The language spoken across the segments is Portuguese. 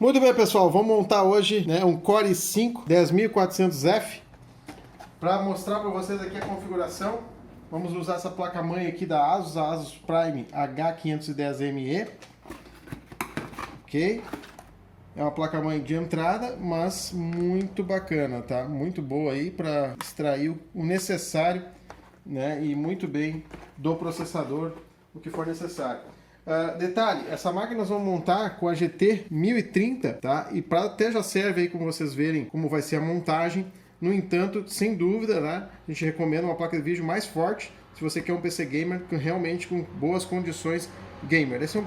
Muito bem, pessoal, vamos montar hoje, né, um Core i5 10400F para mostrar para vocês aqui a configuração. Vamos usar essa placa-mãe aqui da Asus, a Asus Prime H510ME. Ok? É uma placa-mãe de entrada, mas muito bacana, tá? Muito boa aí para extrair o necessário, né, e muito bem do processador, o que for necessário. Detalhe, essa máquina nós vamos montar com a GT 1030, tá? E para até já serve aí, como vocês verem, como vai ser a montagem. No entanto, sem dúvida, né? A gente recomenda uma placa de vídeo mais forte, se você quer um PC gamer realmente com boas condições gamer. Essa é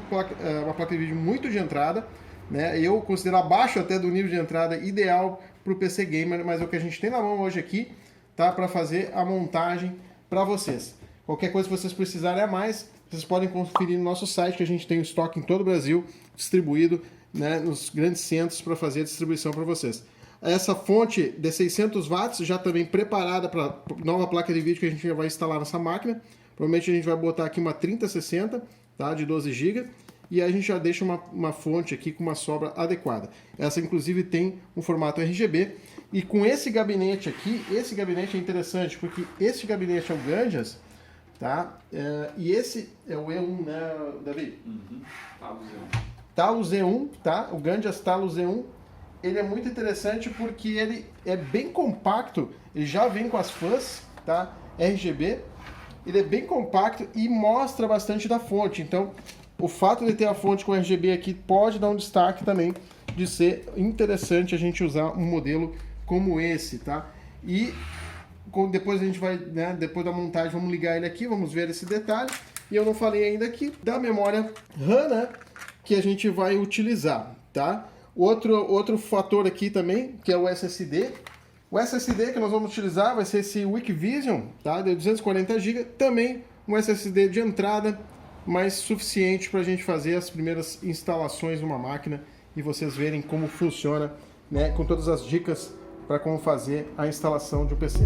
uma placa de vídeo muito de entrada, né? Eu considero abaixo até do nível de entrada ideal para o PC gamer, mas é o que a gente tem na mão hoje aqui, tá? Para fazer a montagem para vocês. Qualquer coisa que vocês precisarem a mais, vocês podem conferir no nosso site, que a gente tem o estoque em todo o Brasil, distribuído, né, nos grandes centros para fazer a distribuição para vocês. Essa fonte de 600 watts já também preparada para nova placa de vídeo que a gente vai instalar nessa máquina. Provavelmente a gente vai botar aqui uma 3060, tá, de 12 GB, e a gente já deixa uma fonte aqui com uma sobra adequada. Essa inclusive tem um formato RGB. E com esse gabinete aqui, esse gabinete é interessante, porque esse gabinete é um Gandias, tá? E esse é o E1, né, Davi? Uhum. Talos Z1, tá? O Gandias Talos Z1. Ele é muito interessante porque ele é bem compacto, ele já vem com as fãs, tá? RGB. Ele é bem compacto e mostra bastante da fonte. Então, o fato de ter a fonte com RGB aqui pode dar um destaque também de ser interessante a gente usar um modelo como esse, tá? E depois a gente vai, né, depois da montagem, vamos ligar ele aqui, vamos ver esse detalhe. E eu não falei ainda aqui da memória RAM, né, que a gente vai utilizar, tá? Outro fator aqui também, que é o SSD. O SSD que nós vamos utilizar vai ser esse Wikvision, tá? De 240 GB, também um SSD de entrada, mas suficiente para a gente fazer as primeiras instalações numa máquina e vocês verem como funciona, né, com todas as dicas para como fazer a instalação de um PC.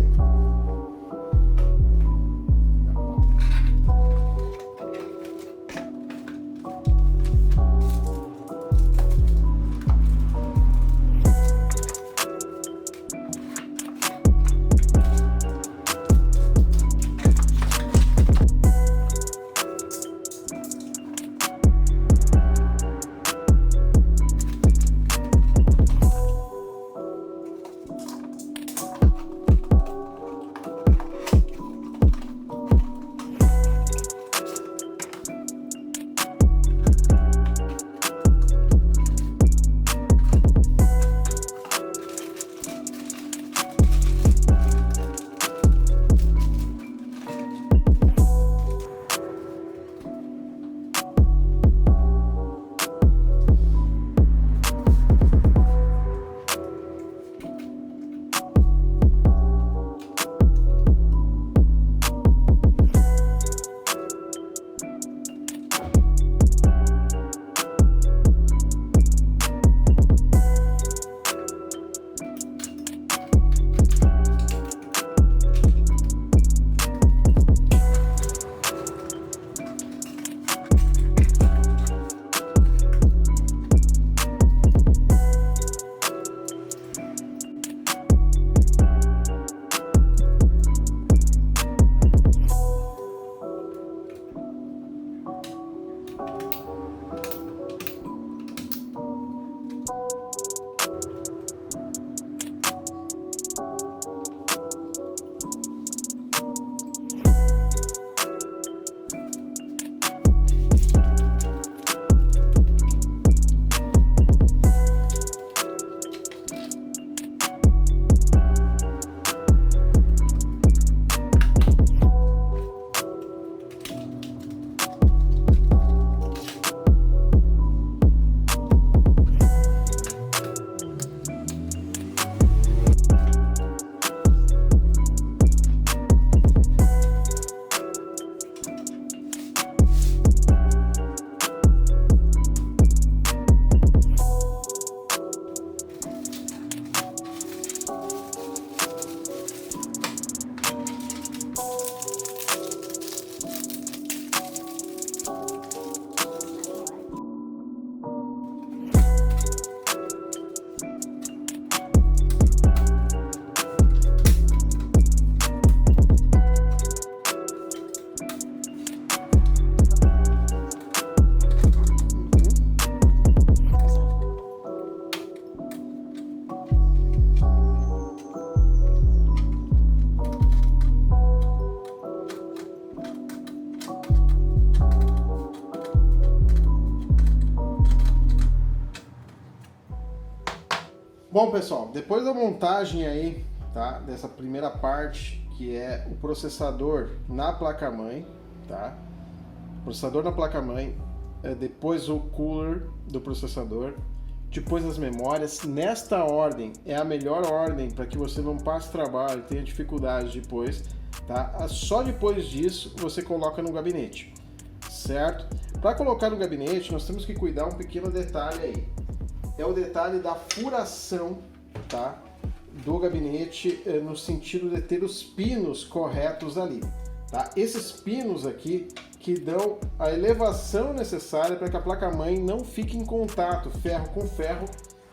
Bom, pessoal, depois da montagem aí, tá, dessa primeira parte, que é o processador na placa-mãe, tá? Processador na placa-mãe, depois o cooler do processador, depois as memórias. Nesta ordem é a melhor ordem para que você não passe trabalho, tenha dificuldade depois, tá? Só depois disso você coloca no gabinete, certo? Para colocar no gabinete nós temos que cuidar um pequeno detalhe aí. É o detalhe da furação, tá, do gabinete, no sentido de ter os pinos corretos ali, tá? Esses pinos aqui que dão a elevação necessária para que a placa-mãe não fique em contato ferro com ferro,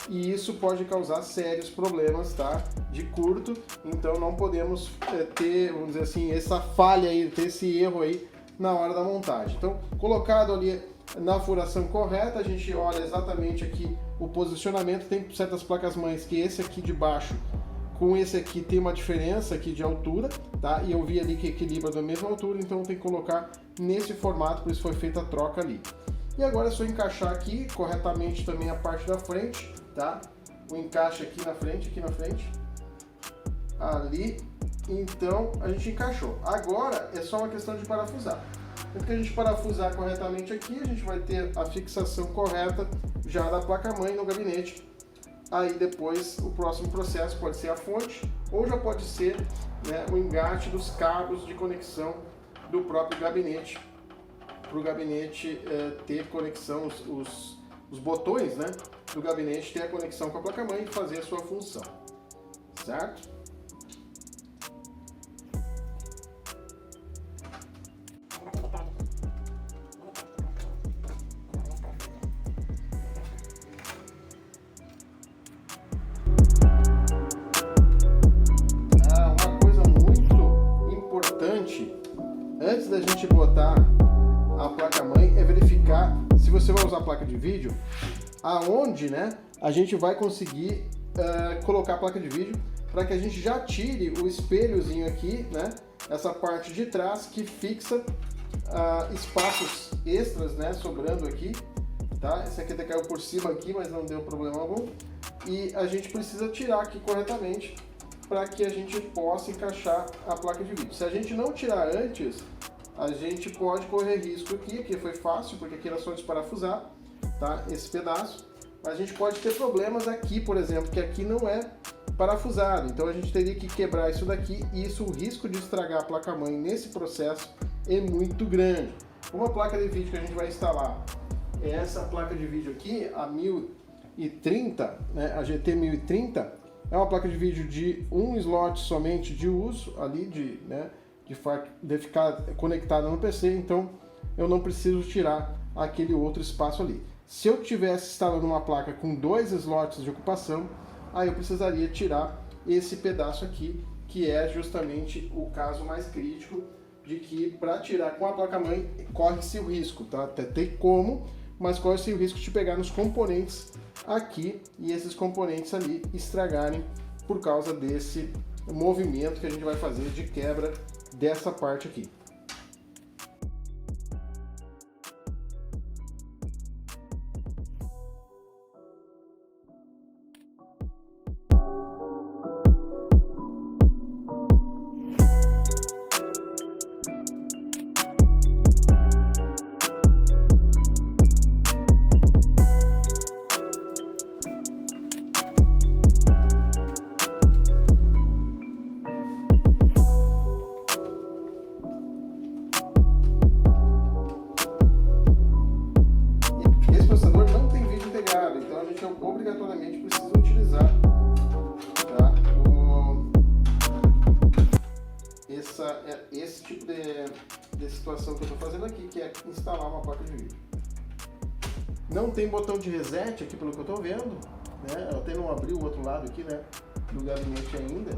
e isso pode causar sérios problemas, tá, de curto. Então não podemos ter, vamos dizer assim, essa falha aí, ter esse erro aí na hora da montagem. Então, colocado ali na furação correta, a gente olha exatamente aqui o posicionamento. Tem certas placas-mães que esse aqui de baixo com esse aqui tem uma diferença aqui de altura, tá? E eu vi ali que equilibra da mesma altura, então tem que colocar nesse formato, por isso foi feita a troca ali. E agora é só encaixar aqui corretamente também a parte da frente, tá? O encaixe aqui na frente, ali. Então a gente encaixou. Agora é só uma questão de parafusar. Então, que a gente parafusar corretamente aqui, a gente vai ter a fixação correta já da placa-mãe no gabinete. Aí depois o próximo processo pode ser a fonte, ou já pode ser, né, o engate dos cabos de conexão do próprio gabinete, para o gabinete ter conexão, os botões, né, do gabinete ter a conexão com a placa-mãe e fazer a sua função, certo? Antes da gente botar a placa-mãe, é verificar se você vai usar a placa de vídeo, aonde, né, a gente vai conseguir colocar a placa de vídeo, para que a gente já tire o espelhozinho aqui, né, essa parte de trás que fixa espaços extras, né, sobrando aqui, tá? Esse aqui até caiu por cima aqui, mas não deu problema algum. E a gente precisa tirar aqui corretamente para que a gente possa encaixar a placa de vídeo. Se a gente não tirar antes, a gente pode correr risco aqui foi fácil, porque aqui era só desparafusar, tá, esse pedaço. Mas a gente pode ter problemas aqui, por exemplo, que aqui não é parafusado. Então a gente teria que quebrar isso daqui, e isso, o risco de estragar a placa-mãe nesse processo é muito grande. Uma placa de vídeo que a gente vai instalar é essa placa de vídeo aqui, a 1030, né, a GT 1030, é uma placa de vídeo de um slot somente de uso ali, de ficar conectada no PC, então eu não preciso tirar aquele outro espaço ali. Se eu tivesse instalando uma placa com 2 slots de ocupação, aí eu precisaria tirar esse pedaço aqui, que é justamente o caso mais crítico, de que para tirar com a placa-mãe corre-se o risco, tá? Até tem como, mas corre-se o risco de pegar nos componentes aqui e esses componentes ali estragarem por causa desse movimento que a gente vai fazer de quebra dessa parte aqui. Obrigatoriamente precisa utilizar, tá, esse tipo de situação que eu estou fazendo aqui, que é instalar uma placa de vídeo. Não tem botão de reset aqui, pelo que eu estou vendo, né? Eu até não abri o outro lado aqui, né, do gabinete ainda,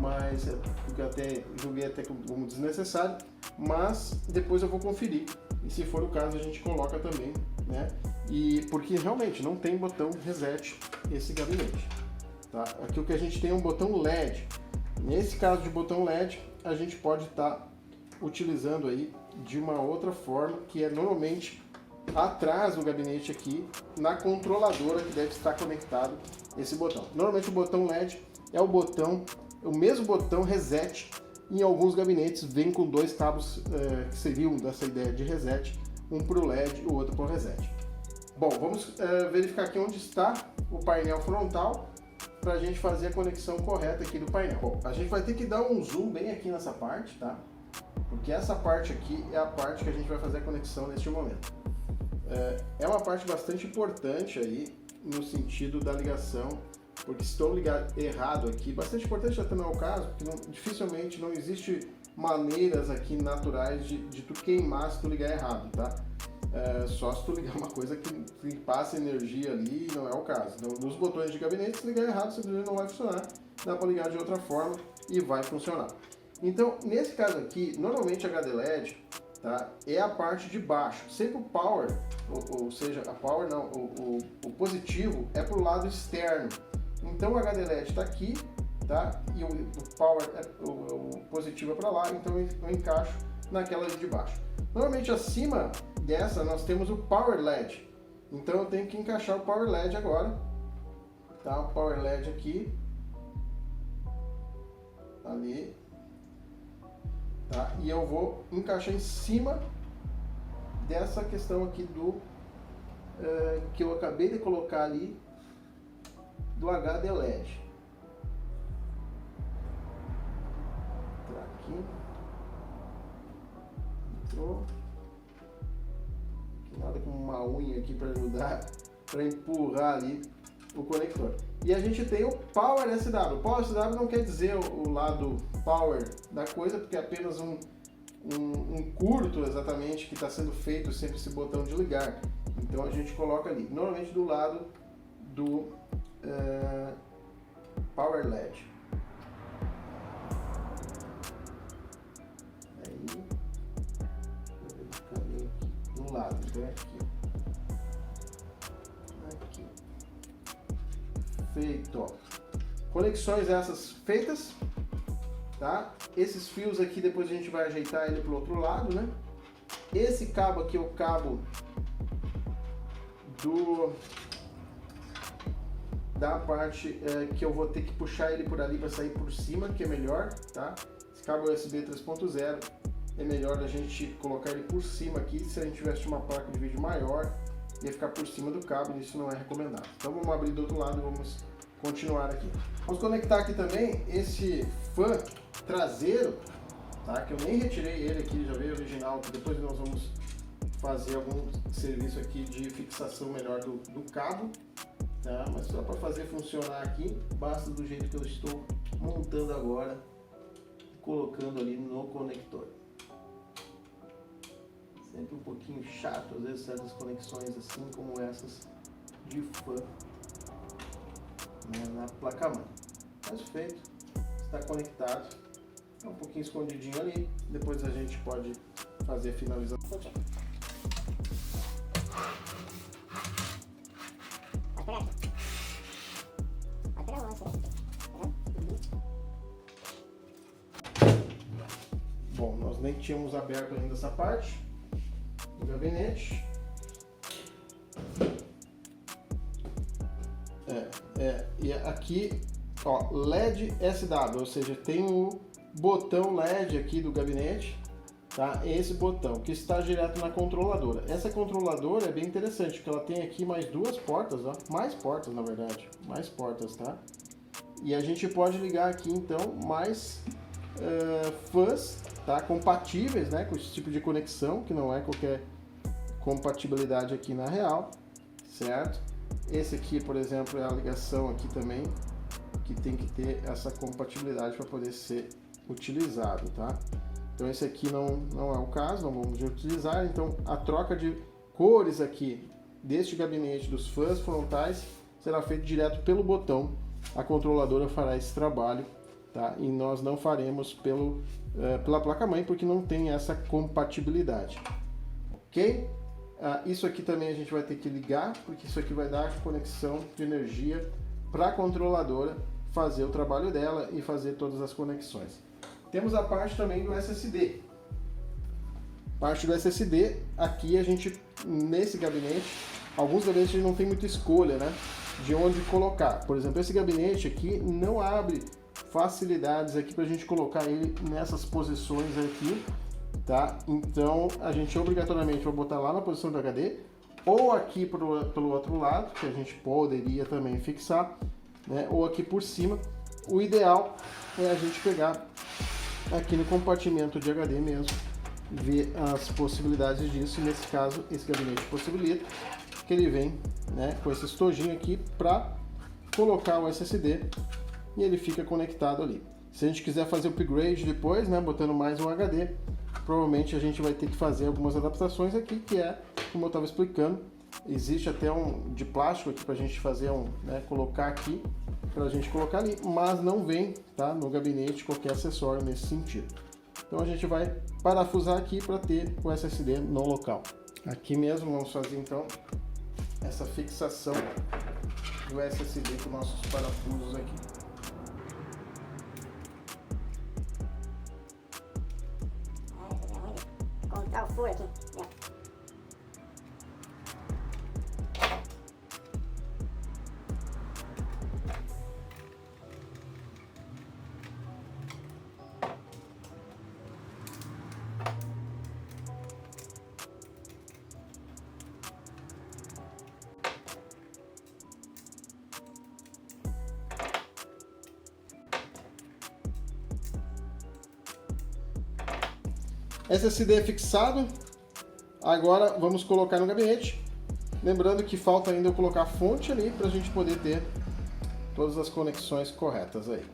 mas porque eu até julguei até como desnecessário, mas depois eu vou conferir, e se for o caso a gente coloca também, né? E porque realmente não tem botão reset esse gabinete, tá? Aqui o que a gente tem é um botão LED. Nesse caso de botão LED, a gente pode estar utilizando aí de uma outra forma, que é normalmente atrás do gabinete aqui, na controladora que deve estar conectado esse botão. Normalmente o botão LED é o mesmo botão reset. Em alguns gabinetes vem com dois cabos que seriam dessa ideia de reset, um para o LED e o outro para o reset. Bom, vamos verificar aqui onde está o painel frontal para a gente fazer a conexão correta aqui do painel. Bom, a gente vai ter que dar um zoom bem aqui nessa parte, tá? Porque essa parte aqui é a parte que a gente vai fazer a conexão neste momento. É uma parte bastante importante aí no sentido da ligação, porque se eu ligar errado aqui, bastante importante até não é o caso, porque dificilmente não existe maneiras aqui naturais de tu queimar se tu ligar errado, tá? Só se tu ligar uma coisa que passa energia ali, não é o caso. Então, nos botões de gabinete, se ligar errado, simplesmente não vai funcionar. Dá para ligar de outra forma e vai funcionar. Então, nesse caso aqui, normalmente a HD LED, tá, é a parte de baixo. Sempre o power, ou seja, a power não, o positivo é para o lado externo. Então o HD LED está aqui, tá, e o power, o positivo é para lá, então eu encaixo naquela de baixo. Normalmente acima dessa nós temos o Power LED, então eu tenho que encaixar o Power LED agora, tá? O Power LED aqui, ali, tá? E eu vou encaixar em cima dessa questão aqui do que eu acabei de colocar ali do HD LED. Tá aqui. Entrou. Nada com uma unha aqui para ajudar, para empurrar ali o conector. E a gente tem o Power SW. O Power SW não quer dizer o lado Power da coisa, porque é apenas um curto exatamente que está sendo feito sempre esse botão de ligar. Então a gente coloca ali, normalmente do lado do Power LED. Aí, do lado, então é aqui. Aqui. Feito. Ó. Conexões essas feitas, tá? Esses fios aqui depois a gente vai ajeitar ele pro outro lado, né? Esse cabo aqui é o cabo da parte que eu vou ter que puxar ele por ali para sair por cima, que é melhor, tá? Esse cabo USB 3.0 é melhor a gente colocar ele por cima aqui. Se a gente tivesse uma placa de vídeo maior, ia ficar por cima do cabo e isso não é recomendado. Então vamos abrir do outro lado e vamos continuar aqui. Vamos conectar aqui também esse fã traseiro, tá? Que eu nem retirei ele aqui, já veio original, que depois nós vamos fazer algum serviço aqui de fixação melhor do cabo, tá? Mas só para fazer funcionar aqui, basta do jeito que eu estou montando agora, colocando ali no conector. Sempre um pouquinho chato, às vezes, certas conexões assim como essas de fã, né, na placa-mãe. Mas feito, está conectado, é um pouquinho escondidinho ali, depois a gente pode fazer a finalização. Bom, nós nem tínhamos aberto ainda essa parte do gabinete. E aqui, ó, LED SW, ou seja, tem o botão LED aqui do gabinete, tá? Esse botão que está direto na controladora. Essa controladora é bem interessante, porque ela tem aqui mais duas portas, ó, mais portas na verdade, mais portas, tá? E a gente pode ligar aqui então mais fãs, tá? Compatíveis, né, com esse tipo de conexão, que não é qualquer compatibilidade aqui na real, certo? Esse aqui, por exemplo, é a ligação aqui também, que tem que ter essa compatibilidade para poder ser utilizado, tá? Então esse aqui não é o caso, não vamos utilizar. Então a troca de cores aqui deste gabinete dos fãs frontais será feita direto pelo botão. A controladora fará esse trabalho, tá? E nós não faremos pela placa-mãe porque não tem essa compatibilidade, ok? Isso aqui também a gente vai ter que ligar, porque isso aqui vai dar conexão de energia para a controladora fazer o trabalho dela e fazer todas as conexões. Temos a parte também do SSD. Parte do SSD, aqui a gente, nesse gabinete, alguns gabinetes a gente não tem muita escolha, né? de onde colocar. Por exemplo, esse gabinete aqui não abre facilidades aqui para a gente colocar ele nessas posições aqui, tá? Então a gente obrigatoriamente vai botar lá na posição do HD ou aqui pelo outro lado, que a gente poderia também fixar, né? Ou aqui por cima. O ideal é a gente pegar aqui no compartimento de HD mesmo, ver as possibilidades disso. Nesse caso, esse gabinete possibilita que ele vem, né, com esse estojinho aqui para colocar o SSD e ele fica conectado ali. Se a gente quiser fazer o upgrade depois, né, botando mais um HD, provavelmente a gente vai ter que fazer algumas adaptações aqui, que é, como eu estava explicando, existe até um de plástico aqui para a gente fazer né, colocar aqui, para a gente colocar ali, mas não vem, tá, no gabinete qualquer acessório nesse sentido. Então a gente vai parafusar aqui para ter o SSD no local. Aqui mesmo vamos fazer então essa fixação do SSD com nossos parafusos aqui. Contar o furo aqui. SSD fixado, agora vamos colocar no gabinete, lembrando que falta ainda eu colocar a fonte ali para a gente poder ter todas as conexões corretas aí,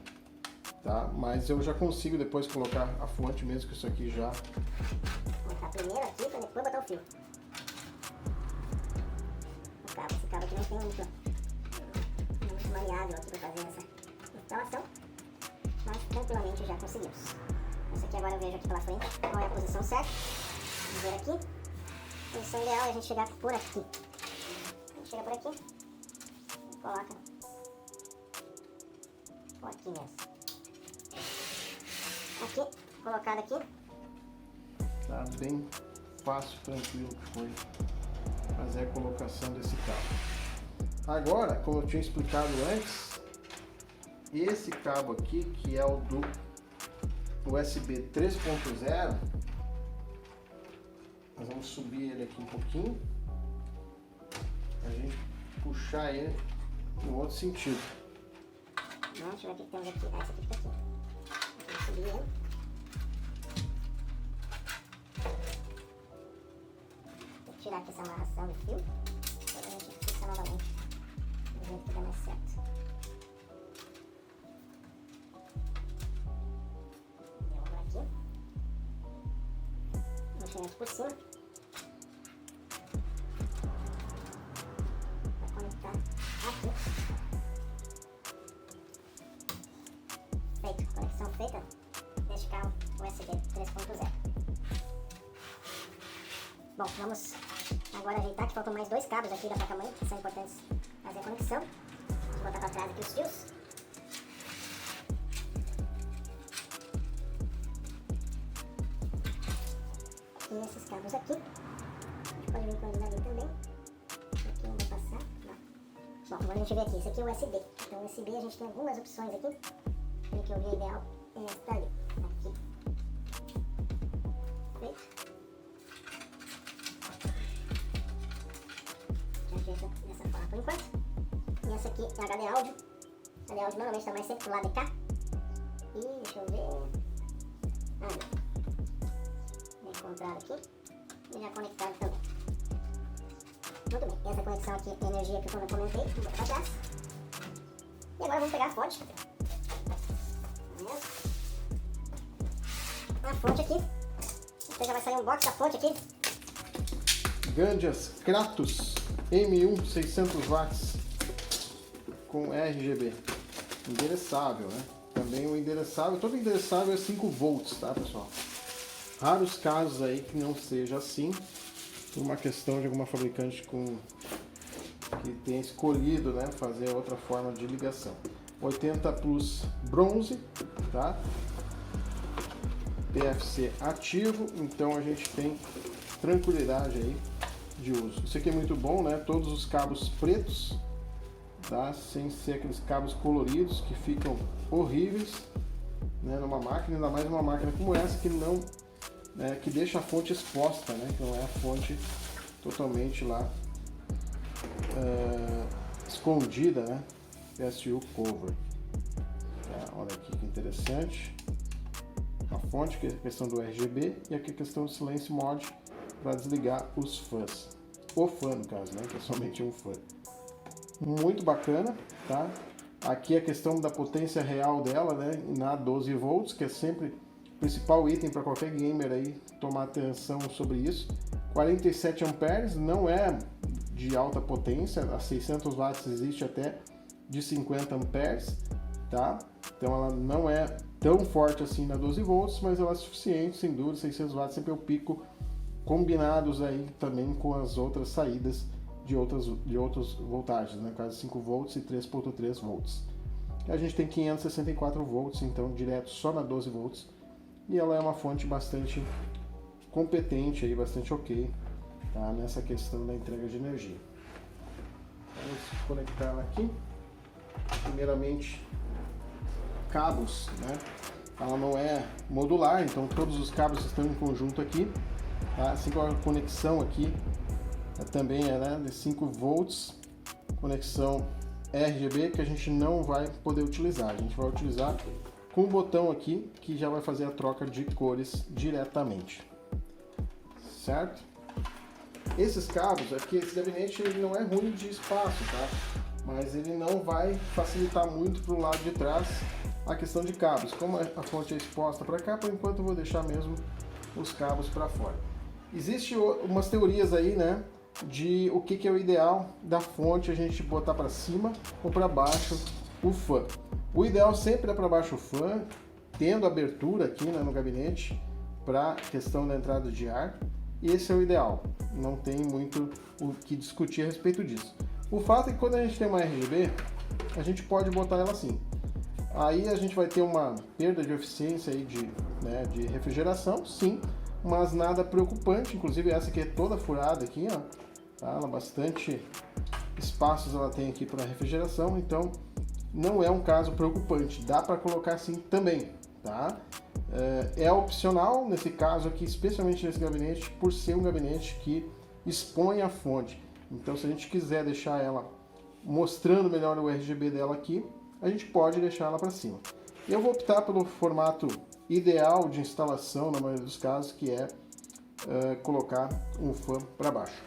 tá? Mas eu já consigo depois colocar a fonte mesmo que isso aqui já... Vou botar primeiro aqui para depois botar o fio. Esse cabo aqui não tem muito maleável aqui para fazer essa instalação, mas tranquilamente já conseguimos. Esse aqui agora eu vejo aqui pela frente qual é a posição certa. Vamos ver aqui. A posição ideal é a gente chegar por aqui. A gente chega por aqui e coloca por aqui mesmo. Aqui, colocado aqui. Tá bem fácil, tranquilo que foi fazer a colocação desse cabo. Agora, como eu tinha explicado antes, esse cabo aqui, que é o do USB 3.0, nós vamos subir ele aqui um pouquinho, a gente puxar ele no outro sentido. Deixa eu ver o que temos aqui. Esse aqui fica aqui. Vamos subir ele. Vou tirar aqui essa amarração de fio para a gente fixar novamente do jeito que dá mais certo. Aqui por cima para conectar aqui. Feito, conexão feita deste cabo USB 3.0. Bom, vamos agora ajeitar que faltam mais dois cabos aqui da placa-mãe que são importantes fazer a conexão. Vou botar para trás aqui os fios. E esses cabos aqui, a gente pode vir com eles ali também. Aqui não vou passar, não. Bom, agora a gente vê aqui, esse aqui é o USB. Então o USB a gente tem algumas opções aqui. Pelo que eu vi, ideal é esta ali, aqui. Feito. Já ajeita dessa forma por enquanto. E essa aqui é HD áudio. HD áudio normalmente está mais sempre do lado de cá. E deixa eu ver... encontrado aqui e já conectado também. Muito bem, essa conexão aqui é energia que eu comentei, vou botar para trás. E agora vamos pegar a fonte. A fonte aqui, então já vai sair um box da fonte aqui. Gandias Kratos M1 600 watts com RGB, endereçável, né? Também o endereçável, todo endereçável é 5 volts, tá, pessoal? Raros casos aí que não seja assim, por uma questão de alguma fabricante que tenha escolhido, né, fazer outra forma de ligação. 80 plus bronze, tá? PFC ativo, então a gente tem tranquilidade aí de uso. Isso aqui é muito bom, né? Todos os cabos pretos tá? Sem ser aqueles cabos coloridos que ficam horríveis, né, numa máquina, ainda mais uma máquina como essa que não, né, que deixa a fonte exposta, né, que não é a fonte totalmente lá escondida, né? PSU cover. Tá, olha aqui que interessante. A fonte, que é a questão do RGB, e aqui a questão do silence mode para desligar os fãs. O fã, no caso, né? Que é somente um fã. Muito bacana, tá? Aqui a questão da potência real dela, né? Na 12 volts, que é sempre o principal item para qualquer gamer aí tomar atenção sobre isso. 47 amperes, não é de alta potência, a 600 watts existe até de 50 amperes, tá? Então ela não é tão forte assim na 12 volts, mas ela é suficiente, sem dúvida. 600 watts sempre é o pico, combinados aí também com as outras saídas de outras voltagens, né? No caso 5 volts e 3.3 volts. A gente tem 564 volts, então direto só na 12 volts, e ela é uma fonte bastante competente aí, bastante ok, tá? Nessa questão da entrega de energia. Vamos conectar ela aqui. Primeiramente, cabos, né? Ela não é modular, então todos os cabos estão em conjunto aqui, tá? Assim como a conexão aqui também é, né, de 5 volts, conexão RGB, que a gente não vai poder utilizar. A gente vai utilizar com o botão aqui, que já vai fazer a troca de cores diretamente, certo? Esses cabos aqui, esse gabinete ele não é ruim de espaço, tá? Mas ele não vai facilitar muito para o lado de trás a questão de cabos. Como a fonte é exposta para cá, por enquanto eu vou deixar mesmo os cabos para fora. Existem umas teorias aí, né, de o que é o ideal da fonte a gente botar para cima ou para baixo o fã. O ideal sempre é para baixo o fã, tendo abertura aqui, né, no gabinete para questão da entrada de ar. Esse é o ideal, não tem muito o que discutir a respeito disso. O fato é que quando a gente tem uma RGB, a gente pode botar ela assim. Aí a gente vai ter uma perda de eficiência aí de refrigeração, sim, mas nada preocupante. Inclusive essa aqui é toda furada aqui, ó, tá? Ela bastante espaços ela tem aqui para refrigeração, então não é um caso preocupante. Dá para colocar assim também, tá? É opcional nesse caso aqui, especialmente nesse gabinete, por ser um gabinete que expõe a fonte. Então, se a gente quiser deixar ela mostrando melhor o RGB dela aqui, a gente pode deixar ela para cima. Eu vou optar pelo formato ideal de instalação, na maioria dos casos, que é colocar um fã para baixo.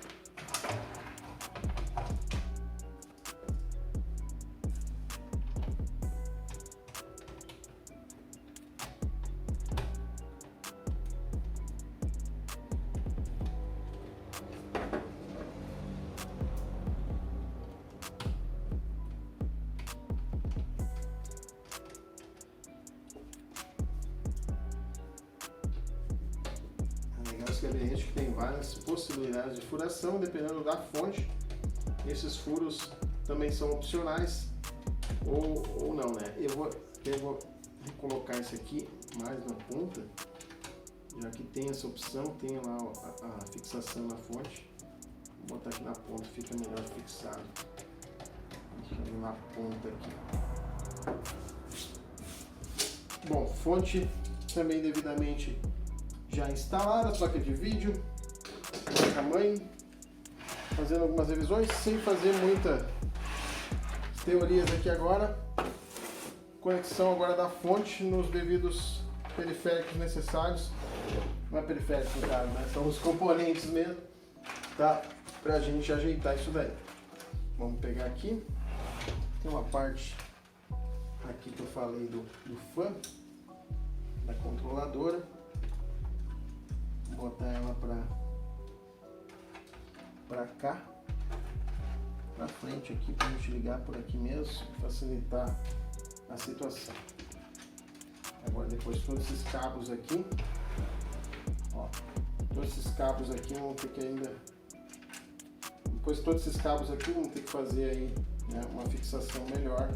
Esse gabinete que tem várias possibilidades de furação, dependendo da fonte. Esses furos também são opcionais ou não, né? Eu vou colocar esse aqui mais na ponta, já que tem essa opção, tem lá a fixação na fonte. Vou botar aqui na ponta, fica melhor fixado. Deixa eu na ponta aqui. Bom, fonte também devidamente já instalada, placa de vídeo, placa-mãe, fazendo algumas revisões, sem fazer muitas teorias aqui agora. Conexão agora da fonte nos devidos periféricos necessários. Não é periférico no caso, né? São os componentes mesmo, tá? Pra gente ajeitar isso daí. Vamos pegar aqui, tem uma parte aqui que eu falei do fã, da controladora. Vou botar ela pra cá, pra frente aqui, pra gente ligar por aqui mesmo, facilitar a situação. Agora depois todos esses cabos aqui, ó, todos esses cabos aqui vão ter que ainda, depois todos esses cabos aqui vão ter que fazer aí, né, uma fixação melhor,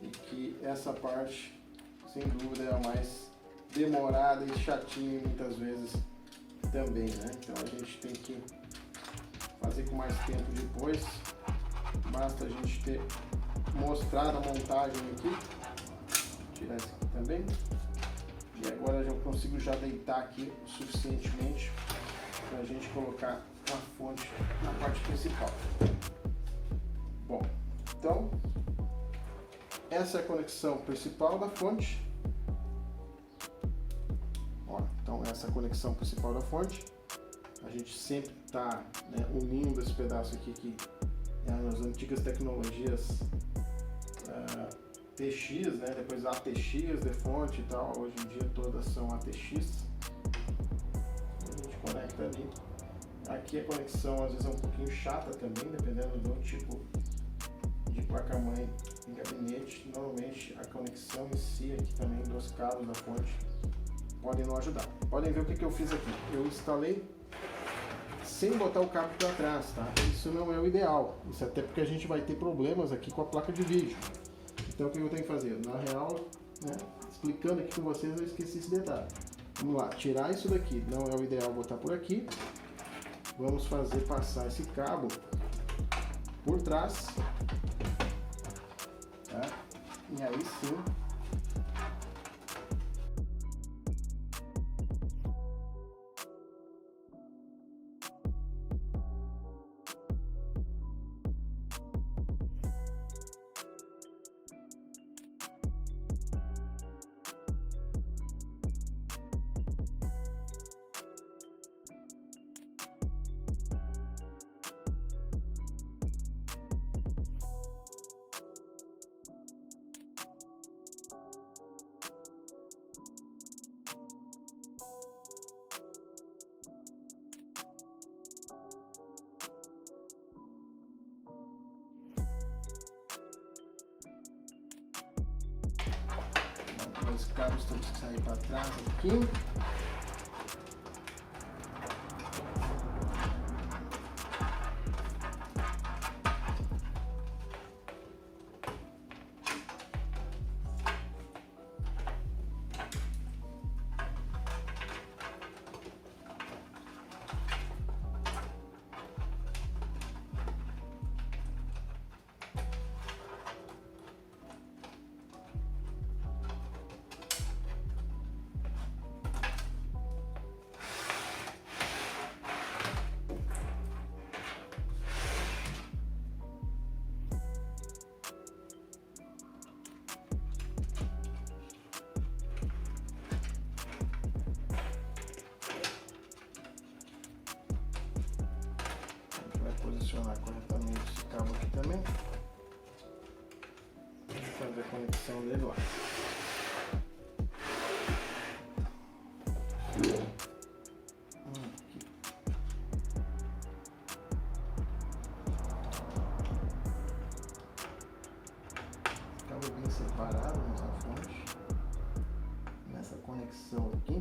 e que essa parte, sem dúvida, é a mais demorada e chatinha muitas vezes também, né? Então a gente tem que fazer com mais tempo depois Basta a gente ter mostrado a montagem aqui. Vou tirar esse aqui também. E agora eu consigo já deitar aqui suficientemente para a gente colocar a fonte na parte principal. Bom, então essa é a conexão principal da fonte. Ó, então essa é a conexão principal da fonte. A gente sempre está, né, unindo esse pedaço aqui que é nas antigas tecnologias TX, né, depois ATX de fonte e tal. Hoje em dia todas são ATX. A gente conecta ali. Aqui a conexão às vezes é um pouquinho chata também, dependendo do tipo de placa-mãe em gabinete. Normalmente a conexão em si aqui também dos cabos da fonte podem não ajudar. Podem ver o que eu fiz aqui. Eu instalei sem botar o cabo para trás, tá? Isso não é o ideal. Isso até porque a gente vai ter problemas aqui com a placa de vídeo. Então o que eu tenho que fazer? Na real, né, explicando aqui com vocês, eu esqueci esse detalhe. Vamos lá, tirar isso daqui. Não é o ideal botar por aqui. Vamos fazer passar esse cabo por trás, tá? E aí sim os cabos têm que sair para trás aqui. Posicionar corretamente esse cabo aqui também e fazer a conexão dele lá. Aqui. Cabo bem separado nessa fonte, nessa conexão aqui.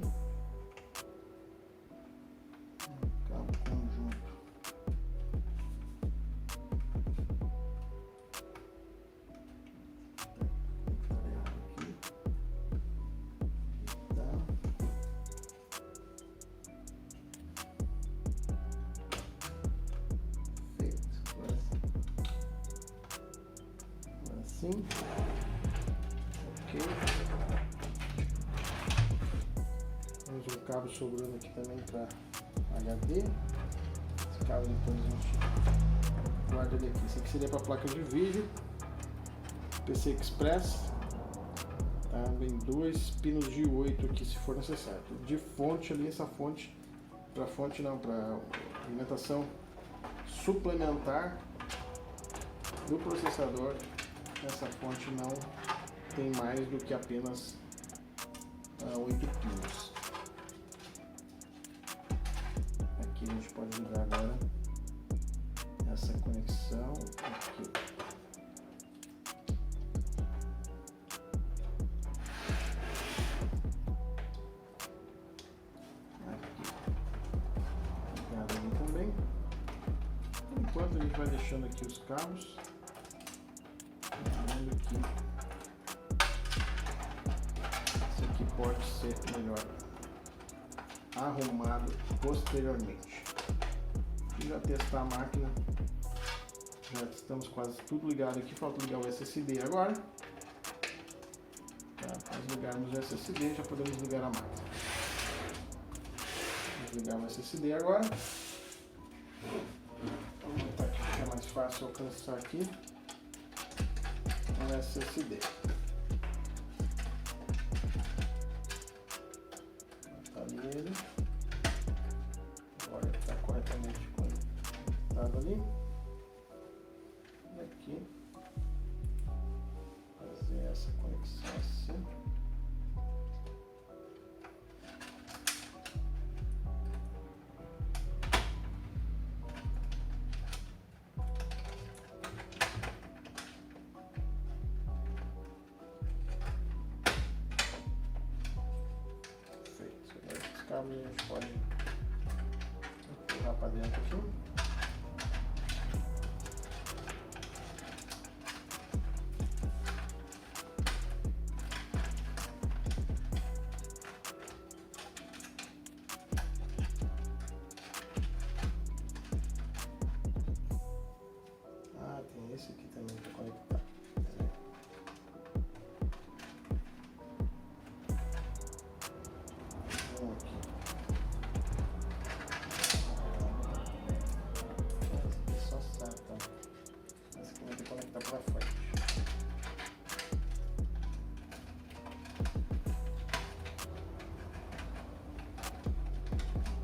Cabo conjunto. Assim, ok. Temos um cabo sobrando aqui também para HD. Esse cabo depois a gente guarda ele aqui. Esse aqui seria para placa de vídeo, PC Express. Tá? Vem 2 pinos de 8 aqui se for necessário. De fonte ali, essa fonte, para fonte não, para alimentação suplementar do processador. Essa fonte não tem mais do que apenas 8 pinos. Aqui a gente pode ligar agora essa conexão aqui. Ligado ali também. Por enquanto a gente vai deixando aqui os cabos. Esse aqui pode ser melhor arrumado posteriormente. E já testar a máquina Já estamos quase tudo ligado aqui, falta ligar o SSD agora. Tá, após ligarmos o SSD, já podemos ligar a máquina. Vamos ligar o SSD agora. Vamos botar aqui que é mais fácil alcançar aqui o SSD. Botar nele. Agora está corretamente conectado ali. E aqui. Fazer essa conexão assim. Perfeito. Agora os cabos a gente pode empurrar para dentro aqui. Tem esse aqui também para conectar. Vamos aqui. Esse aqui só sai, tá? Esse aqui vai ter que conectar para frente.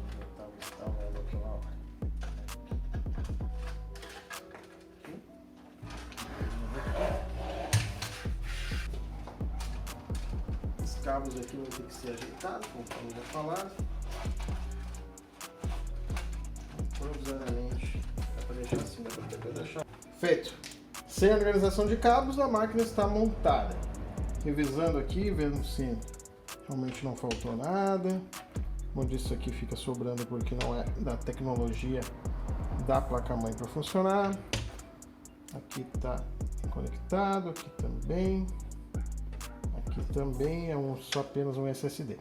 Vou botar o instalando aqui lá, ó. Os cabos aqui vão ter que ser ajeitados, como já falado. Provisoriamente dá para deixar assim, mas depois deixar. Feito! Sem organização de cabos, a máquina está montada. Revisando aqui, vendo se realmente não faltou nada. Como disse, isso aqui fica sobrando porque não é da tecnologia da placa-mãe para funcionar. Aqui está conectado, aqui também. Aqui também é só apenas um SSD.